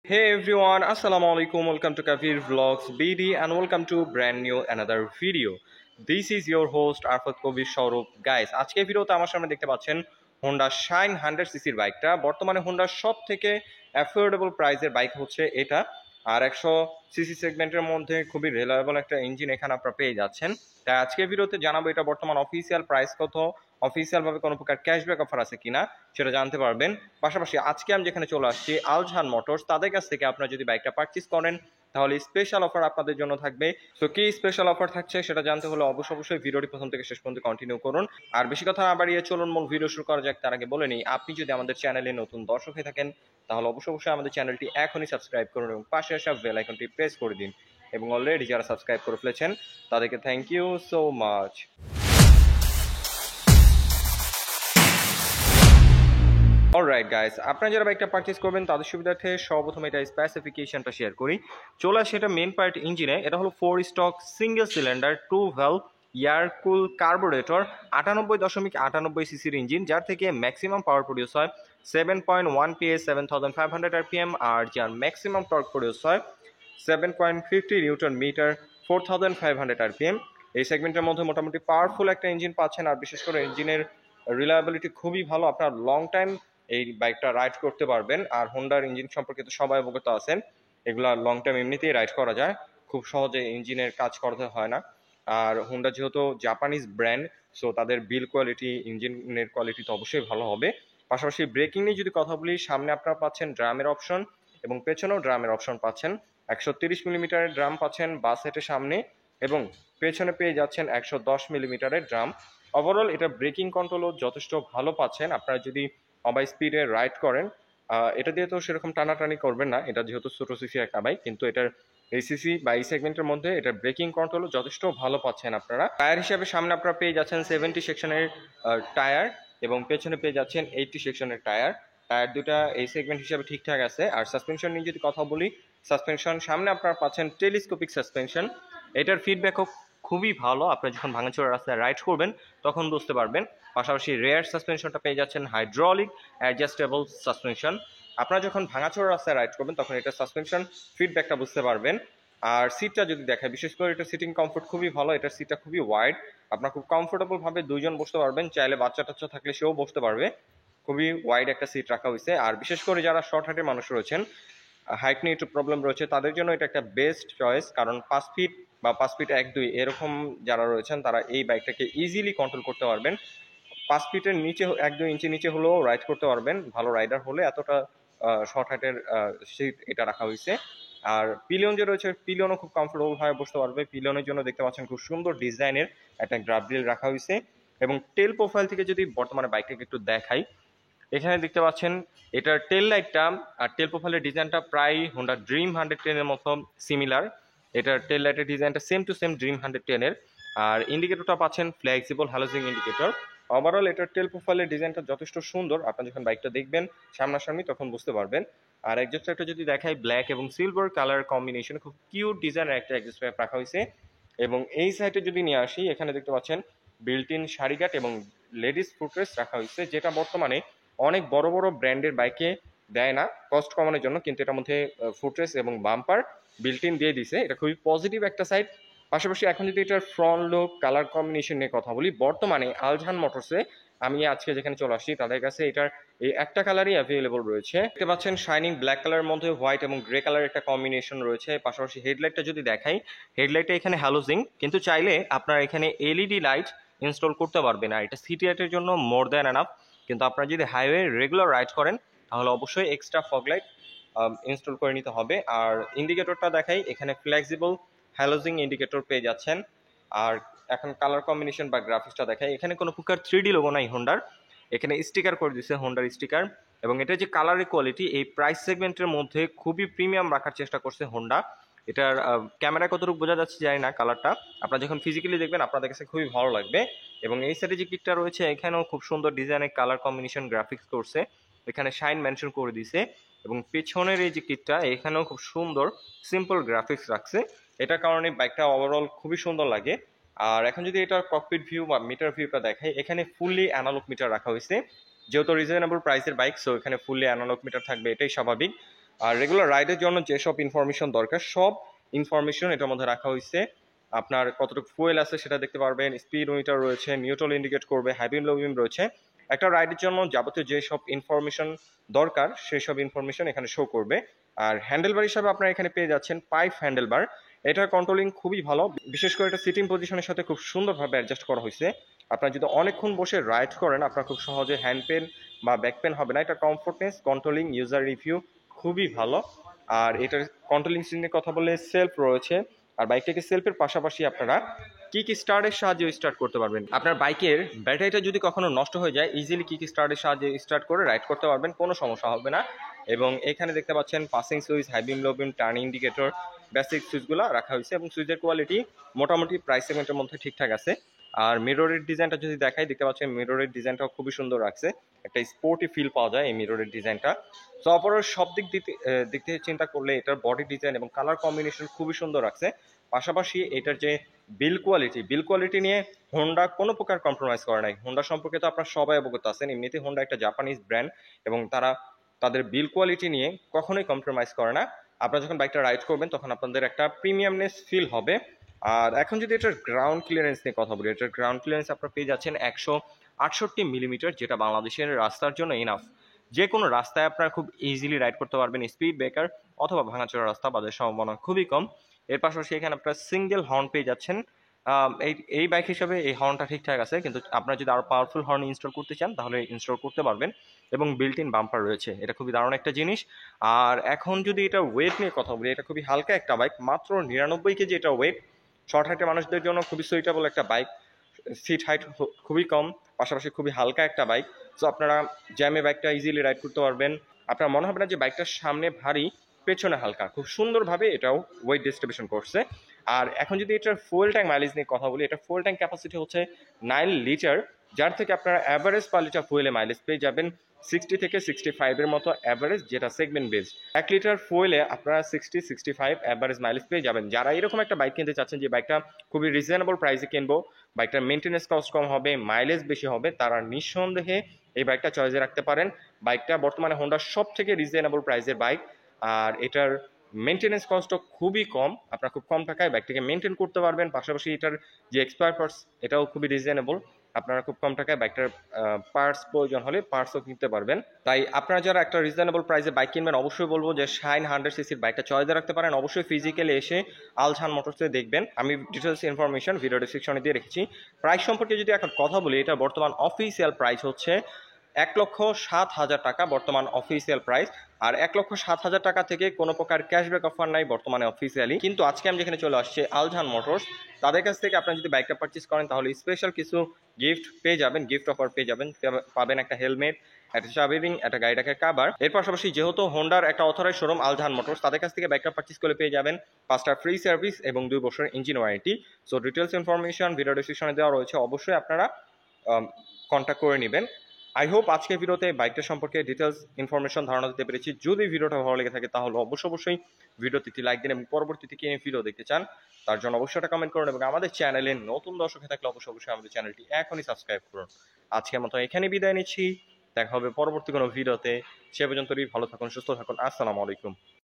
Hey everyone, Assalamu alaikum. Welcome to Kafir Vlogs BD and welcome to brand new another video. This is your host Arfat Kobir Shaurup. Guys, আজকে ভিডিওতে আমার সামনে দেখতে পাচ্ছেন Honda Shine 100cc বাইকটা। বর্তমানে Honda সবথেকে affordable প্রাইসের বাইক হচ্ছে এটা। আর 100cc সেগমেন্টের মধ্যে খুবই রিলায়েবল একটা ইঞ্জিন এখানে আপনারা পেয়ে যাচ্ছেন। তাই আজকের ভিডিওতে জানাবো এটা বর্তমান অফিসিয়াল প্রাইস কত, অফিসিয়াল ভাবে কোনো প্রকার ক্যাশব্যাক অফার আছে কিনা সেটা জানতে পারবেন। পাশাপাশি আজকে আমি যেখানে চলে আসছি আলজাহান মোটরস, তাদের কাছ থেকে আপনারা যদি বাইকটা পারচেজ করেন তাহলে স্পেশাল অফার আপনাদের জন্য থাকবে। তো কি স্পেশাল অফার থাকছে সেটা জানতে হলে অবশ্যই ভিডিওটি প্রথম থেকে শেষ পর্যন্ত কন্টিনিউ করুন। আর বেশি কথা না বাড়িয়ে চলুন মূল ভিডিও শুরু করা যাক। তার আগে বলে নিই, আপনি যদি আমাদের চ্যানেলে নতুন দর্শক হয়ে থাকেন তাহলে অবশ্যই আমাদের চ্যানেলটি এখনই সাবস্ক্রাইব করুন এবং পাশে আসা বেল আইকনটি প্রেস করে দিন। এবং অলরেডি যারা সাবস্ক্রাইব করে ফেলেছেন তাদেরকে thank you so much. Alright guys, আপনারা যারা বাইকটা পারচেজ করবেন তাদের সুবিধার্থে সর্বপ্রথম এটা স্পেসিফিকেশনটা শেয়ার করি। চলে আসে এটা মেন পার্ট ইঞ্জিনে। এটা হলো 4 stock single cylinder 2 valve air কুল কার্বোরেটর 98.98 সিসির ইঞ্জিন, যার থেকে ম্যাক্সিমাম পাওয়ার প্রডিউস হয় 7.1 PS 7500 RPM, আর যার ম্যাক্সিমাম টর্ক প্রডিউস হয় 7.50 নিউটন মিটার 4500 RPM। এই সেগমেন্টের মধ্যে মোটামুটি পাওয়ারফুল একটা ইঞ্জিন পাচ্ছেন। আর বিশেষ করে ইঞ্জিনের রিলায়েবিলিটি খুবই ভালো, আপনার লং টাইম এই বাইকটা রাইড করতে পারবেন। আর হোন্ডার ইঞ্জিন সম্পর্কে তো সবাই অবগত আছেন, এগুলা লং টাইম এমনিতেই রাইড করা যায়, খুব সহজে ইঞ্জিনের কাজ করতে হয় না। আর হোন্ডা যেহেতু জাপানিজ ব্র্যান্ড, সো তাদের বিল কোয়ালিটি, ইঞ্জিনের কোয়ালিটি তো অবশ্যই ভালো হবে। পাশাপাশি ব্রেকিং নিয়ে যদি কথা বলি, সামনে আপনারা পাচ্ছেন ড্রামের অপশন এবং পেছনেও ড্রামের অপশন পাচ্ছেন। 130 মিলিমিটারের ড্রাম পাচ্ছেন বাস সেটের সামনে এবং পেছনে পেয়ে যাচ্ছেন 110 মিলিমিটারের ড্রাম। ওভারঅল এটা ব্রেকিং কন্ট্রোলও যথেষ্ট ভালো পাচ্ছেন। আপনারা যদি ওভার স্পিডে রাইড করেন, এটা দিয়ে তো সেরকম টানাটানি করবেন না, এটা যেহেতু ছোটো সিসির একটা বাইক, কিন্তু এটার এই সিসি বা এই সেগমেন্টের মধ্যে এটার ব্রেকিং কন্ট্রোলও যথেষ্ট ভালো পাচ্ছেন আপনারা। টায়ার হিসাবে সামনে আপনারা পেয়ে যাচ্ছেন 70 সেকশনের টায়ার এবং পেছনে পেয়ে যাচ্ছেন 80 সেকশনের টায়ার। টায়ার দুটা এই সেগমেন্ট হিসাবে ঠিকঠাক আছে। আর সাসপেনশন নিয়ে যদি কথা বলি, সাসপেনশন সামনে আপনারা পাচ্ছেন টেলিস্কোপিক সাসপেনশন। এটার ফিডব্যাকও খুবই ভালো, আপনি যখন ভাঙাচোরা রাস্তায় রাইড করবেন তখন বুঝতে পারবেন। পাশাপাশি রেয়ার সাসপেনশনটা পেয়ে যাচ্ছেন হাইড্রোলিক অ্যাডজাস্টেবল সাসপেনশন। আপনারা যখন ভাঙাচোরা রাস্তায় রাইড করবেন তখন এটা সাসপেনশন ফিডব্যাকটা বুঝতে পারবেন। আর সিটটা যদি দেখায়, বিশেষ করে এটা সিটিং কমফোর্ট খুবই ভালো, এটার সিটটা খুবই ওয়াইড, আপনার খুব কমফোর্টেবল ভাবে দুইজন বসতে পারবেন, চাইলে বাচ্চা টাচ্চা থাকলে সেও বসতে পারবে। খুবই ওয়াইড একটা সিট রাখা হয়েছে। আর বিশেষ করে যারা শর্ট হাইটের মানুষ রয়েছেন, হাইট নিয়ে একটু প্রবলেম রয়েছে, তাদের জন্য এটা একটা বেস্ট চয়েস। কারণ 5 ফিট বা 5 ফিট 1-2 এরকম যারা রয়েছেন তারা এই বাইকটাকে ইজিলি কন্ট্রোল করতে পারবেন। 5 ফিটের নিচে 1-2 ইঞ্চি নিচে হলেও রাইড করতে পারবেন, ভালো রাইডার হলে। এতটা শর্ট হাইটের সিট এটা রাখা হয়েছে। আর পিলিয়ন যে রয়েছে, পিলিয়নও খুব কমফোর্টেবল ভাবে বসতে পারবে। পিলিয়নের জন্য দেখতে পাচ্ছেন খুব সুন্দর ডিজাইনের একটা গ্রাব রিল রাখা হয়েছে। এবং টেল প্রোফাইল থেকে যদি বর্তমানে বাইকটাকে একটু দেখাই, এখানে দেখতে পাচ্ছেন এটার টেল লাইটটা আর টেল প্রোফাইলের ডিজাইনটা প্রায় হোন্ডা ড্রিম 110 এর মতো সিমিলার। এটার টেল লাইটের ডিজাইনটা সেম টু সেম ড্রিম 110 এর। আর ইন্ডিকেটরটা পাচ্ছেন ফ্লেক্সিবল হ্যালোজিং ইন্ডিকেটর। ওভারঅল এটার টেল প্রোফাইলের ডিজাইনটা যথেষ্ট সুন্দর, আপনারা যখন বাইকটা দেখবেন সামনাসামনি তখন বুঝতে পারবেন। আর এক্সস্ট একটা যদি দেখাই, ব্ল্যাক এবং সিলভার কালার কম্বিনেশন, খুব কিউট ডিজাইনের একটা এক্সস্ট পাইপ রাখা হয়েছে। এবং এই সাইডে যদি নিয়ে আসি, এখানে দেখতে পাচ্ছেন বিল্ট ইন সারিগাট এবং লেডিস ফুটরেস্ট রাখা হয়েছে, যেটা বর্তমানে অনেক বড় বড় ব্র্যান্ডের বাইকে দেয় না কস্ট কমানোর জন্য, কিন্তু এটার মধ্যে ফুটরেস এবং বাম্পার বিল্ট ইন দিয়ে দিছে। এটা খুবই পজিটিভ একটা সাইড। পাশাপাশি এখন যদি এটার ফ্রন্ট লুক কালার কম্বিনেশন নিয়ে কথা বলি, বর্তমানে আলজাহান মোটরসে আমি আজকে যেখানে চলে আসছি তাদের কাছে এটার এই একটা কালারই অ্যাভেলেবল রয়েছে। দেখতে পাচ্ছেন শাইনিং ব্ল্যাক কালারের মধ্যে হোয়াইট এবং গ্রে কালারের একটা কম্বিনেশন রয়েছে। পাশাপাশি হেডলাইটটা যদি দেখাই, হেডলাইটটা এখানে হ্যালোজিং, কিন্তু চাইলে আপনারা এখানে এলইডি লাইট ইনস্টল করতে পারবেন। আর এটা সিটি লাইটের জন্য মোর দ্যান এনাফ। কিন্তু আপনারা যদি হাইওয়ে রেগুলার রাইড করেন তাহলে অবশ্যই এক্সট্রা ফগ লাইট ইনস্টল করে নিতে হবে। আর ইন্ডিকেটরটা দেখাই, এখানে ফ্লেক্সিবল হ্যালোজিং ইন্ডিকেটর পেয়ে যাচ্ছেন। আর এখন কালার কম্বিনেশন বা গ্রাফিক্সটা দেখাই, এখানে কোনো প্রকার 3D লোগো নাই হোন্ডার, এখানে স্টিকার করে দিচ্ছে হোন্ডার স্টিকার। এবং এটা যে কালারের কোয়ালিটি, এই প্রাইস সেগমেন্টের মধ্যে খুবই প্রিমিয়াম রাখার চেষ্টা করছে হোন্ডা। এটার ক্যামেরা কতটুকু বোঝা যাচ্ছে জানি না, কালারটা আপনারা যখন ফিজিক্যালি দেখবেন আপনাদের কাছে খুবই ভালো লাগবে। এবং এই সাইডে যে কিটটা রয়েছে, এখানেও খুব সুন্দর ডিজাইনের কালার কম্বিনেশন গ্রাফিক্স করছে, এখানে শাইন মেনশন করে দিছে। এবং পেছনের এই যে কিটটা, এখানেও খুব সুন্দর সিম্পল গ্রাফিক্স রাখছে, এটার কারণে বাইকটা ওভারঅল খুবই সুন্দর লাগে। আর এখন যদি এটার ককপিট ভিউ বা মিটার ভিউটা দেখাই, এখানে ফুললি অ্যানালগ মিটার রাখা হয়েছে, যেহেতু রিজনেবল প্রাইসের বাইক, সো এখানে ফুললি অ্যানালগ মিটার থাকবে, এটাই স্বাভাবিক। আর রেগুলার রাইডের জন্য যেসব ইনফরমেশন দরকার সব ইনফরমেশন এটার মধ্যে রাখা হয়েছে। আপনার কতটুকু ফুয়েল আছে সেটা দেখতে পারবেন, স্পিড মিটার রয়েছে, নিউট্রাল ইন্ডিকেট করবে, হাই বিম লো বিম রয়েছে। একটা রাইডের জন্য যাবতীয় যেসব ইনফরমেশন দরকার সেই সব ইনফরমেশন এখানে শো করবে। আর হ্যান্ডেলবার হিসাবে আপনারা এখানে পেয়ে যাচ্ছেন পাইপ হ্যান্ডেলবার। এটার কন্ট্রোলিং খুবই ভালো, বিশেষ করে এটা সিটিং পজিশনের সাথে খুব সুন্দরভাবে অ্যাডজাস্ট করা হয়েছে। আপনারা যদি অনেকক্ষণ বসে রাইড করেন আপনার খুব সহজে হ্যান্ড পেন বা ব্যাক পেন হবে না। এটা কমফোর্টনেস, কন্ট্রোলিং, ইউজার রিভিউ খুবই ভালো। আর এটার কন্ট্রোলিং সিস্টেমের কথা বললে সেলফ রয়েছে। আর বাইকটাকে সেলফের পাশাপাশি আপনারা কিক স্টার্টের সাহায্যে স্টার্ট করতে পারবেন। আপনার বাইকের ব্যাটারিটা যদি কখনো নষ্ট হয়ে যায় ইজিলি কিক স্টার্টের সাহায্যে স্টার্ট করে রাইড করতে পারবেন, কোনো সমস্যা হবে না। এবং এখানে দেখতে পাচ্ছেন পাসিং সুইচ, হাই বিম লো বিম, টার্ন ইন্ডিকেটর, বেসিক সুইচগুলো রাখা হয়েছে এবং সুইচের কোয়ালিটি মোটামুটি প্রাইস সেগমেন্টের মধ্যে ঠিকঠাক আছে। আর মিররের ডিজাইনটা যদি দেখাই দেখতে পাচ্ছেন মিররের ডিজাইনটাও খুবই সুন্দর রাখছে, একটা স্পোর্টি ফিল পাওয়া যায় এই মিররের ডিজাইনটা। তো অপরের সব দিক থেকে চিন্তা করলে এটার বডি ডিজাইন এবং কালার কম্বিনেশন খুবই সুন্দর রাখছে। পাশাপাশি এটার যে বিল কোয়ালিটি নিয়ে হোন্ডা কোনো প্রকার কম্প্রোমাইজ করে নাই। হোন্ডা সম্পর্কে তো আপনারা সবাই অবগত আছেন, এমনিতে হোন্ডা একটা জাপানিজ ব্র্যান্ড এবং তারা তাদের বিল কোয়ালিটি নিয়ে কখনোই কম্প্রোমাইজ করে না। আপনারা যখন বাইকটা রাইড করবেন তখন আপনাদের একটা প্রিমিয়ামনেস ফিল হবে। আর এখন যদি এটার গ্রাউন্ড ক্লিয়ারেন্স নিয়ে কথা বলি, এটার গ্রাউন্ড ক্লিয়ারেন্স আপনারা পেয়ে যাচ্ছেন 168 মিলিমিটার, যেটা বাংলাদেশের রাস্তার জন্য ইনাফ। যে কোনো রাস্তায় আপনারা খুব ইজিলি রাইড করতে পারবেন, স্পিড ব্রেকার অথবা ভাঙাচোরা রাস্তা বাদের সম্ভাবনা খুবই কম। এর পাশাপাশি এখানে আপনারা সিঙ্গেল হর্ন পেয়ে যাচ্ছেন। এই বাইক হিসাবে এই হর্নটা ঠিকঠাক আছে, কিন্তু আপনারা যদি আরও পাওয়ারফুল হর্ন ইনস্টল করতে চান তাহলে ইনস্টল করতে পারবেন। এবং বিল্ট ইন বাম্পার রয়েছে, এটা খুবই দারুণ একটা জিনিস। আর এখন যদি এটা ওয়েট নিয়ে কথা বলি, এটা খুবই হালকা একটা বাইক, মাত্র 99 কেজি এটা ওয়েট। শর্ট হাইটের মানুষদের জন্য খুবই সুইটেবল একটা বাইক, সিট হাইট খুবই কম, পাশাপাশি খুবই হালকা একটা বাইক। সো আপনারা জ্যামে বাইকটা ইজিলি রাইড করতে পারবেন। আপনার মনে হবে না যে বাইকটার সামনে ভারী পেছনে হালকা, খুব সুন্দরভাবে এটাও ওয়েট ডিস্ট্রিবিউশন করছে। আর এখন যদি এটার ফুয়েল ট্যাঙ্ক মাইলেজ নিয়ে কথা বলি, এটা ফুয়েল ট্যাঙ্ক ক্যাপাসিটি হচ্ছে 9 লিটার, যার থেকে আপনারা অ্যাভারেজ পার লিটার ফুয়েলে মাইলেজ পেয়ে যাবেন 60 থেকে 65 এর মতো অ্যাভারেজ, যেটা সেগমেন্ট বেসড। 1 লিটার ফুয়েলে আপনারা 60-65 অ্যাভারেজ মাইলেজ পেয়ে যাবেন। যারা এরকম একটা বাইক কিনতে চাচ্ছেন যে বাইকটা খুবই রিজনেবল প্রাইসে কিনবো, বাইকটার মেনটেন্যান্স কস্ট কম হবে, মাইলেজ বেশি হবে, তারা নিঃসন্দেহে এই বাইকটা চয়েসে রাখতে পারেন। বাইকটা বর্তমানে হোন্ডার সব থেকে রিজনেবল প্রাইসের বাইক। আর এটার মেনটেন্যান্স কস্টও খুবই কম, আপনারা খুব কম টাকায় বাইকটাকে মেনটেন করতে পারবেন। পাশাপাশি এটার যে এক্সপায়ার পার্টস এটাও খুবই রিজনেবল, আপনারা খুব কম টাকায় বাইকটার পার্টস প্রয়োজন হলে পার্টসও কিনতে পারবেন। তাই আপনারা যারা একটা রিজনেবল প্রাইসে বাইক কিনবেন অবশ্যই বলবো যে শাইন 100 সিসির বাইকটা চয়েসে রাখতে পারেন। অবশ্যই ফিজিক্যালি এসে আলঝান মোটরসে দেখবেন, আমি ডিটেলস ইনফরমেশন ভিডিও ডিসক্রিপশনে দিয়ে রেখেছি। প্রাইস সম্পর্কে যদি এখন কথা বলি, এটা বর্তমান অফিসিয়াল প্রাইস হচ্ছে 1,07,000 টাকা বর্তমান অফিসিয়াল প্রাইস। আর 1,07,000 টাকা থেকে কোনো প্রকার ক্যাশব্যাক অফার নাই বর্তমানে অফিসিয়ালি। কিন্তু আজকে আমি যেখানে চলে আসছে আলঝান মোটরস, তাদের কাছ থেকে আপনারা যদি বাইকটা পারচেস করেন তাহলে স্পেশাল কিছু গিফট পেয়ে যাবেন, গিফট অফার পেয়ে যাবেন। পাবেন একটা হেলমেট, একটা চাবি রিং, একটা গাড়ি রাখার কাভার। এর পাশাপাশি যেহেতু হোন্ডার একটা অথরাইজ শোরুম আলঝান মোটরস, তাদের কাছ থেকে বাইকটা পারচেস করে পেয়ে যাবেন 5টা ফ্রি সার্ভিস এবং 2 বছরের engine warranty. So details information video ডিসক্রিপশনে দেওয়া রয়েছে, অবশ্যই আপনারা কন্ট্যাক্ট করে নেবেন। আই হোপ আজকের ভিডিওতে বাইকটা সম্পর্কে ডিটেলস ইনফরমেশন ধারণা দিতে পেরেছি। যদি ভিডিওটা ভালো লেগে থাকে তাহলে অবশ্যই ভিডিওতে একটি লাইক দিন এবং পরবর্তীতে কি ভিডিও দেখতে চান তার জন্য অবশ্যই একটা কমেন্ট করুন এবং আমাদের চ্যানেলে নতুন দর্শক হয়ে থাকলে অবশ্যই আমাদের চ্যানেলটি এখনই সাবস্ক্রাইব করুন। আজকের মতো এখানে বিদায় নিচ্ছি, দেখা হবে পরবর্তী কোনো ভিডিওতে। সে পর্যন্ত ভালো থাকুন, সুস্থ থাকুন, আসসালামু আলাইকুম।